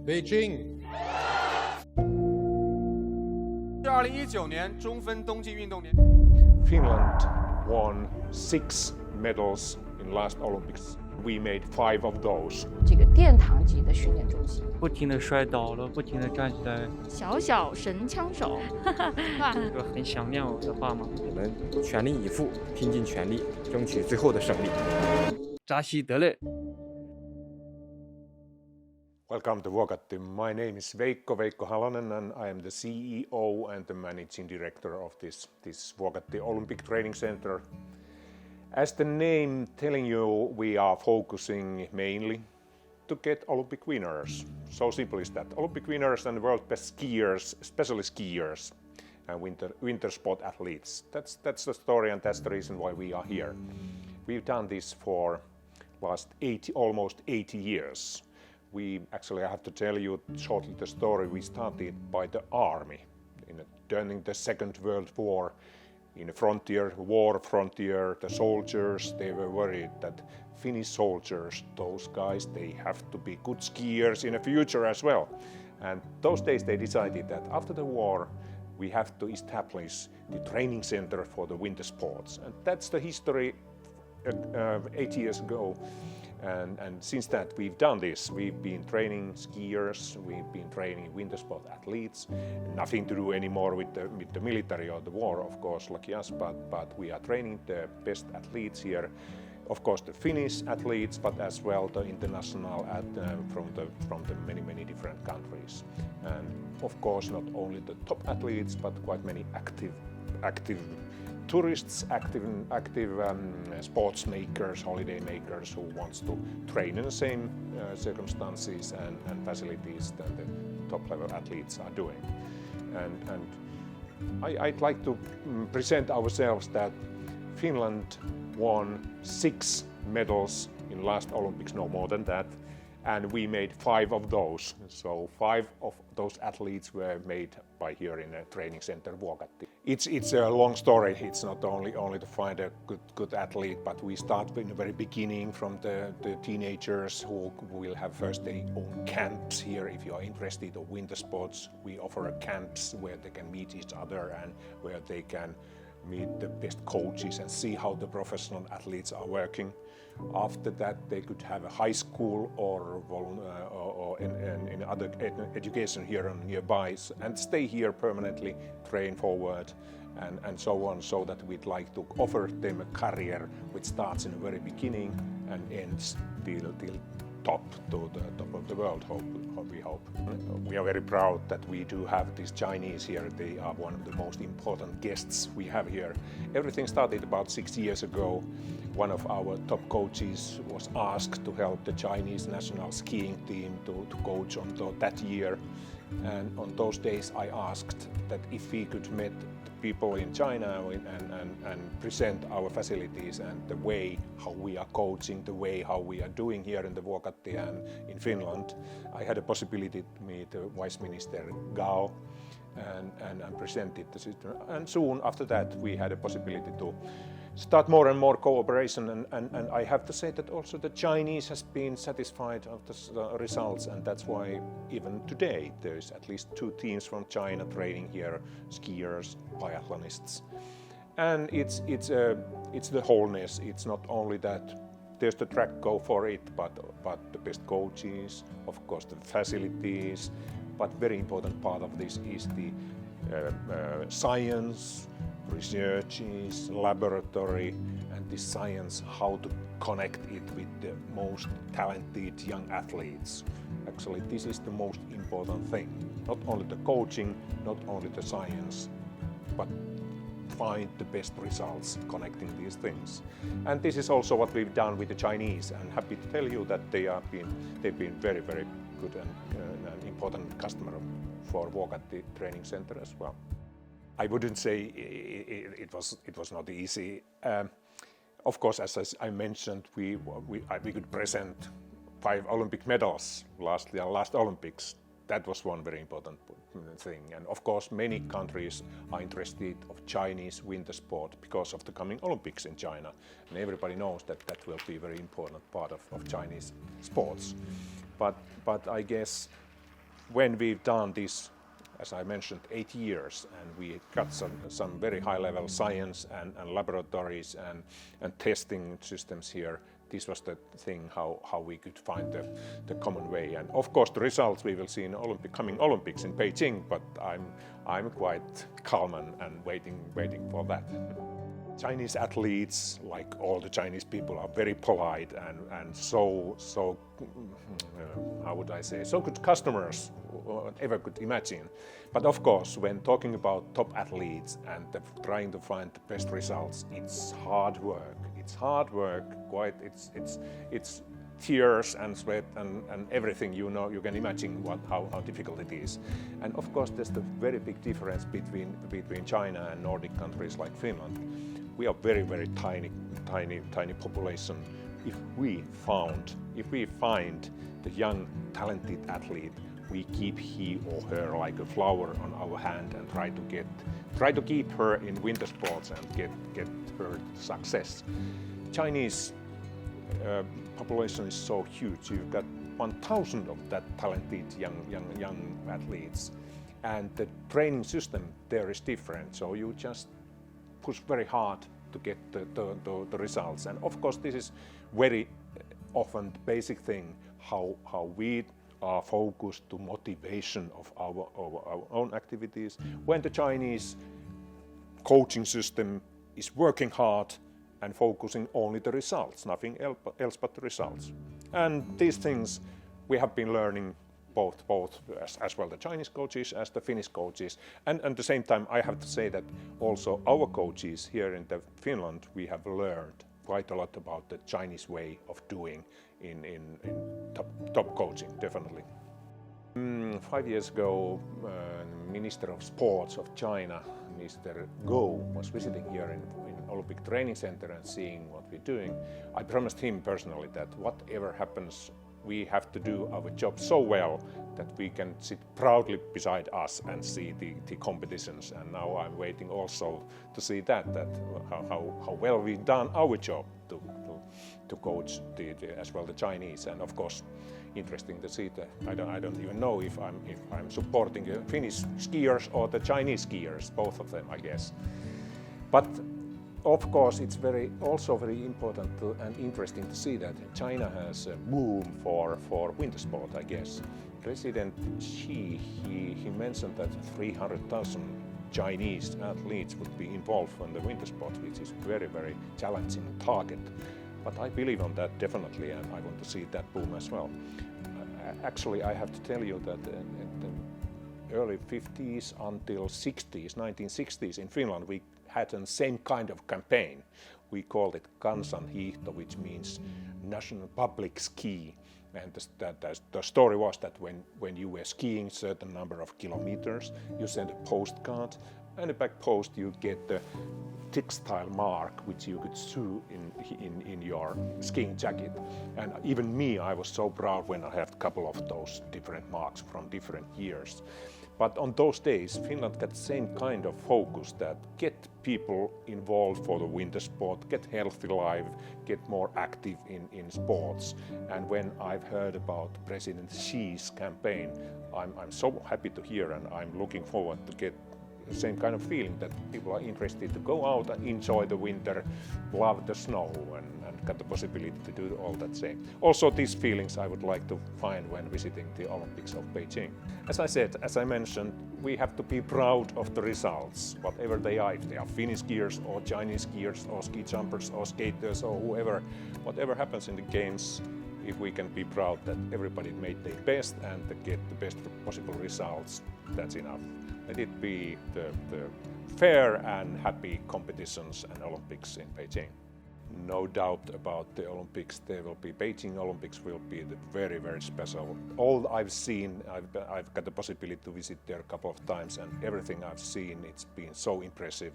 Beijing。2019年中芬冬季运动年。Finland won 6 medals in last Olympics. We made 5 of those. 这个殿堂级的训练中心，不停地摔倒了，不停地站起来。小小神枪手，这个很想念我的爸妈。我们全力以赴，拼尽全力，争取最后的胜利。扎西德勒。Welcome to Vuokatti. My name is Vekko Halonen, and I am the CEO and the managing director of this Vuokatti Olympic Training Center. As the name telling you, we are focusing mainly to get Olympic winners. So simple is that. Olympic winners and world best skiers, especially skiers and winter sport athletes. That's the story, and that's the reason why we are here. We've done this for last almost 80 years. We actually, I have to tell you shortly the story. We started by the army during the Second World War. In the war frontier, the soldiers, they were worried that Finnish soldiers, those guys, they have to be good skiers in the future as well. And those days they decided that after the war, we have to establish the training center for the winter sports. And that's the history 8 years ago. And since that, we've done this. We've been training skiers, we've been training winter sport athletes. Nothing to do anymore with the military or the war, of course, like us, but we are training the best athletes here. Of course, the Finnish athletes, but as well the international from the many different countries. And of course, not only the top athletes, but quite many active tourists, active sports makers, holiday makers who wants to train in the same circumstances and facilities that the top level athletes are doing. And I'd like to present ourselves that Finland won 6 medals in last Olympics, no more than that. And we made 5 of those. So 5 of those athletes were made by here in a training center, Vuokatti. It's a long story. It's not only to find a good athlete, but we start in the very beginning from the teenagers who will have first their own camps here. If you are interested in winter sports, we offer camps where they can meet each other and where they can meet the best coaches and see how the professional athletes are working. After that, they could have a high school or in other education here nearby and stay here permanently, train forward and so on, so that we'd like to offer them a career which starts in the very beginning and ends till top to the top of the world, we hope. We are very proud that we do have these Chinese here. They are one of the most important guests we have here. Everything started about 6 years ago. One of our top coaches was asked to help the Chinese national skiing team to coach on that year. And on those days I asked that if we could meet people in China and present our facilities and the way how we are coaching, the way how we are doing here in the Vuokatti and in Finland. I had a possibility to meet Vice Minister Gao and presented the system. And soon after that we had a possibility to start more and more cooperation, and I have to say that also the Chinese has been satisfied of the results, and that's why even today there is at least 2 teams from China training here, skiers, biathlonists. And it's the wholeness. It's not only that there's the track, go for it, but the best coaches, of course the facilities, but very important part of this is the science, researches, laboratory, and this science, how to connect it with the most talented young athletes. Actually, this is the most important thing. Not only the coaching, not only the science, but find the best results connecting these things. And this is also what we've done with the Chinese, and happy to tell you that they've been very, very good and an important customer for Vuokatti Training Center as well. I wouldn't say it was not easy. Of course, as I mentioned, we could present 5 Olympic medals last Olympics. That was one very important thing. And of course, many countries are interested of Chinese winter sport because of the coming Olympics in China. And everybody knows that that will be a very important part of Chinese sports. But I guess when we've done this, as I mentioned, 8 years, and we got some very high-level science and laboratories and testing systems here, this was the thing how we could find the common way. And of course, the results we will see in coming Olympics in Beijing, but I'm quite calm and waiting for that. Chinese athletes, like all the Chinese people, are very polite and so how would I say, so good customers ever could imagine. But of course, when talking about top athletes and trying to find the best results, it's hard work. It's hard work. It's tears and sweat and everything, you know, you can imagine how difficult it is. And of course, there's the very big difference between China and Nordic countries like Finland. We are very tiny population. If we find the young talented athlete, we keep he or her like a flower on our hand and try to keep her in winter sports and get her success. Chinese population is so huge. You've got 1,000 of that talented young athletes, and the training system there is different. So you just push very hard to get the results. And of course, this is very often the basic thing, how we are focused to motivation of our own activities. When the Chinese coaching system is working hard and focusing only the results, nothing else but the results. And these things we have been learning both as well the Chinese coaches as the Finnish coaches. And at the same time, I have to say that also our coaches here in Finland, we have learned quite a lot about the Chinese way of doing in top coaching, definitely. 5 years ago, Minister of Sports of China, Mr. Go, was visiting here in Olympic Training Center and seeing what we're doing. I promised him personally that whatever happens, we have to do our job so well that we can sit proudly beside us and see the competitions. And now I'm waiting also to see that how well we've done our job to coach as well the Chinese. And of course, interesting to see that I don't even know if I'm supporting the Finnish skiers or the Chinese skiers, both of them, I guess. But of course, it's also very important and interesting to see that China has a boom for winter sport, I guess. President Xi, he mentioned that 300,000 Chinese athletes would be involved in the winter sport, which is very challenging target. But I believe on that definitely, and I want to see that boom as well. Actually, I have to tell you that in the early 50s until 60s, 1960s in Finland, we had the same kind of campaign. We called it Kansanhiihto, which means national public ski. And the story was that when you were skiing a certain number of kilometers, you send a postcard, and in the back post you get the textile mark which you could sew in your skiing jacket. And even me, I was so proud when I had a couple of those different marks from different years. But on those days, Finland got the same kind of focus that get people involved for the winter sport, get healthy life, get more active in sports. And when I've heard about President Xi's campaign, I'm so happy to hear, and I'm looking forward to get the same kind of feeling that people are interested to go out and enjoy the winter, love the snow, and got the possibility to do all that same. Also, these feelings I would like to find when visiting the Olympics of Beijing. As I said, as I mentioned, we have to be proud of the results, whatever they are. If they are Finnish skiers or Chinese skiers or ski jumpers or skaters or whoever, whatever happens in the games, if we can be proud that everybody made their best and to get the best possible results, that's enough. Let it be the fair and happy competitions and Olympics in Beijing. No doubt about the Olympics. There will be Beijing Olympics will be very special. All I've seen, I've got the possibility to visit there a couple of times, and everything I've seen, it's been so impressive,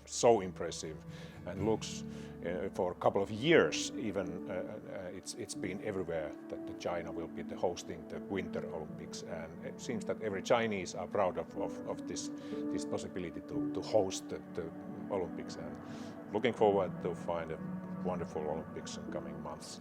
and looks for a couple of years even it's been everywhere that China will be hosting the Winter Olympics, and it seems that every Chinese are proud of this possibility to host the Olympics, and looking forward to find a wonderful Olympics in coming months.